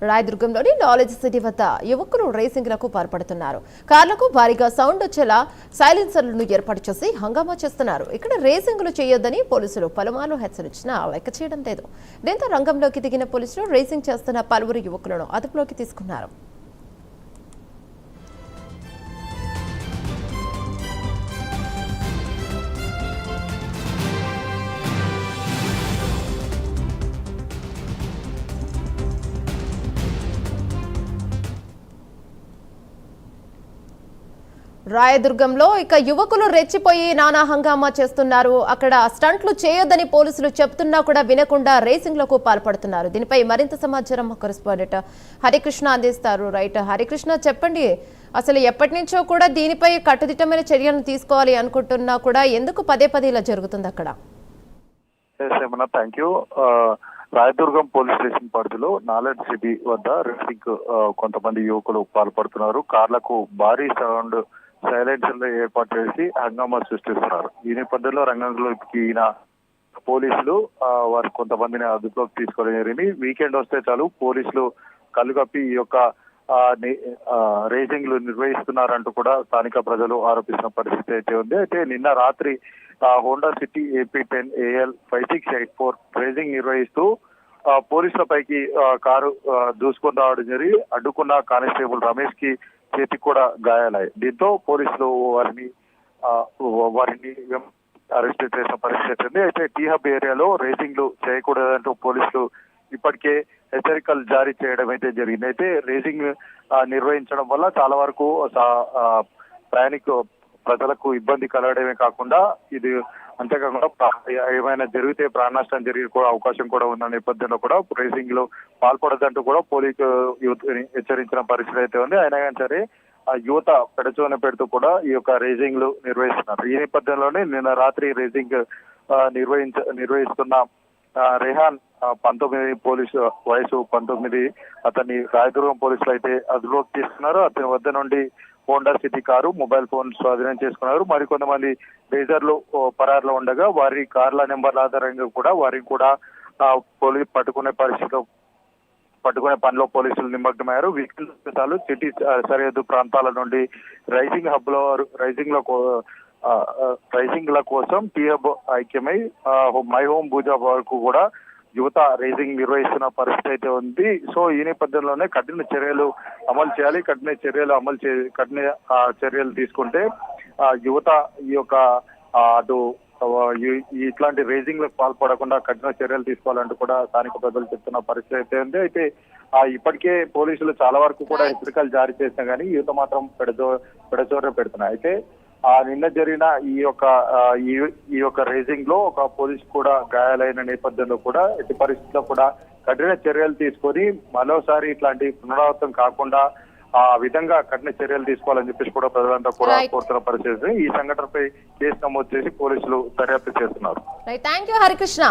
రాయదుర్గంలోని knowledge city వద్ద యువకులు రేసింగ్లకు పాల్పడుతున్నారు. కార్లకు భారీగా సౌండ్ వచ్చేలా సైలెన్సర్లను ఏర్పాటు చేసి హంగామా చేస్తున్నారు. ఇక్కడ రేసింగ్లు చేయొద్దని పోలీసులు పలుమార్లు హెచ్చరించినా లెక్క చేయడం లేదు. దీంతో రంగంలోకి దిగిన పోలీసులు రేసింగ్ చేస్తున్న పలువురు యువకులను అదుపులోకి తీసుకున్నారు. రాయదుర్గంలో ఇక యువకులు రెచ్చిపోయి నానా హంగామా చేస్తున్నారు. అక్కడ స్టంట్లు చేయొద్దని పోలీసులు చెప్తున్నా కూడా వినకుండా రేసింగ్లకు పాల్పడుతున్నారు. దీనిపై మరింత సమాచారం కరెస్పాండెంట్ హరికృష్ణ అందిస్తారు. రైట్ హరికృష్ణ, చెప్పండి, అసలు ఎప్పటి నుంచో కూడా దీనిపై కట్టుదిట్టమైన చర్యలను తీసుకోవాలి అనుకుంటున్నా కూడా ఎందుకు పదే పదే ఇలా జరుగుతుంది అక్కడ? Thank you. Rayadurgam police station పరిధిలో నాలెడ్జ్ సిటీ వద్ద రేసింగ్ కొంతమంది యువకులు పాల్పడుతున్నారు. కార్లకు భారీ సౌండ్ సైలెన్సర్లు ఏర్పాటు చేసి హంగామా సృష్టిస్తున్నారు. ఈ నేపథ్యంలో రంగంలోకి పోలీసులు వారు కొంతమందిని అదుపులోకి తీసుకోవడం జరిగింది. వీకెండ్ వస్తే చాలు పోలీసులు కళ్ళు కప్పి ఈ యొక్క రేసింగ్లు నిర్వహిస్తున్నారంటూ కూడా స్థానిక ప్రజలు ఆరోపిస్తున్న పరిస్థితి అయితే ఉంది. అయితే నిన్న రాత్రి Honda city AP10 AL 5684 racing నిర్వహిస్తూ పోలీసులపైకి కారు దూసుకొని రావడం జరిగి అడ్డుకున్న కానిస్టేబుల్ రమేష్ కి చేతికి కూడా గాయాలయ్యాయి. దీంతో పోలీసులు వారిని అరెస్ట్ చేసిన పరిస్థితి ఉంది. అయితే టీ హబ్ ఏరియాలో రేసింగ్లు చేయకూడదంటూ పోలీసులు ఇప్పటికే హెచ్చరికలు జారీ చేయడం అయితే జరిగింది. అయితే రేసింగ్ నిర్వహించడం వల్ల చాలా వరకు ప్రజలకు ఇబ్బంది కలగడమే కాకుండా ఇది అంతేకాకుండా ఏమైనా జరిగితే ప్రాణ నష్టం జరిగే కూడా అవకాశం కూడా ఉన్న నేపథ్యంలో కూడా రేసింగ్ లో పాల్పడదంటూ కూడా పోలీసు యువతని హెచ్చరించిన పరిస్థితి అయితే ఉంది. అయినా కానీ సరే యువత పెడచోన పెడుతూ కూడా ఈ యొక్క రేసింగ్లు నిర్వహిస్తున్నారు. ఈ నేపథ్యంలోనే నిన్న రాత్రి రేసింగ్ నిర్వహిస్తున్న రెహాన్ 19 పోలీసు వయసు 19 అతన్ని రాయదుర్గం పోలీసులు అయితే అదుపులోకి తీసుకున్నారు. అతని వద్ద నుండి Honda city car, mobile phone స్వాధీనం చేసుకున్నారు. మరికొంతమంది రేజర్లు పరారులో ఉండగా వారి కార్ల నెంబర్ల ఆధారంగా కూడా వారిని కూడా పోలీసు పట్టుకునే పనిలో పోలీసులు నిమగ్నమయ్యారు. వీకెండ్ సిటీ సరిహద్దు ప్రాంతాల నుండి రైసింగ్ల కోసం tea hub ఐక్యమై my home Bhooja వరకు కూడా యువత రేసింగ్ నిర్వహిస్తున్న పరిస్థితి అయితే ఉంది. సో ఈ నేపథ్యంలోనే కఠిన చర్యలు అమలు చేయాలి. కఠిన చర్యలు తీసుకుంటే యువత ఈ యొక్క అటు ఇట్లాంటి రేసింగ్ లకు పాల్పడకుండా కఠిన చర్యలు తీసుకోవాలంటూ కూడా స్థానిక ప్రజలు చెప్తున్న పరిస్థితి అయితే ఉంది. అయితే ఇప్పటికే పోలీసులు చాలా వరకు కూడా హెచ్చరికలు జారీ చేసినా కానీ యువత మాత్రం పెడచోర పెడుతున్నాయి. అయితే నిన్న జరిగిన ఈ యొక్క రేసింగ్ లో ఒక పోలీసు కూడా గాయాలైన నేపథ్యంలో కూడా ఎట్టి పరిస్థితుల్లో కూడా కఠిన చర్యలు తీసుకొని మరోసారి ఇట్లాంటి పునరావృతం కాకుండా ఆ విధంగా కఠిన చర్యలు తీసుకోవాలని చెప్పేసి కూడా ప్రజలంతా కూడా కోరుతున్న పరిస్థితి. ఈ సంఘటనపై కేసు నమోదు చేసి పోలీసులు దర్యాప్తు చేస్తున్నారు. Thank you Harikrishna.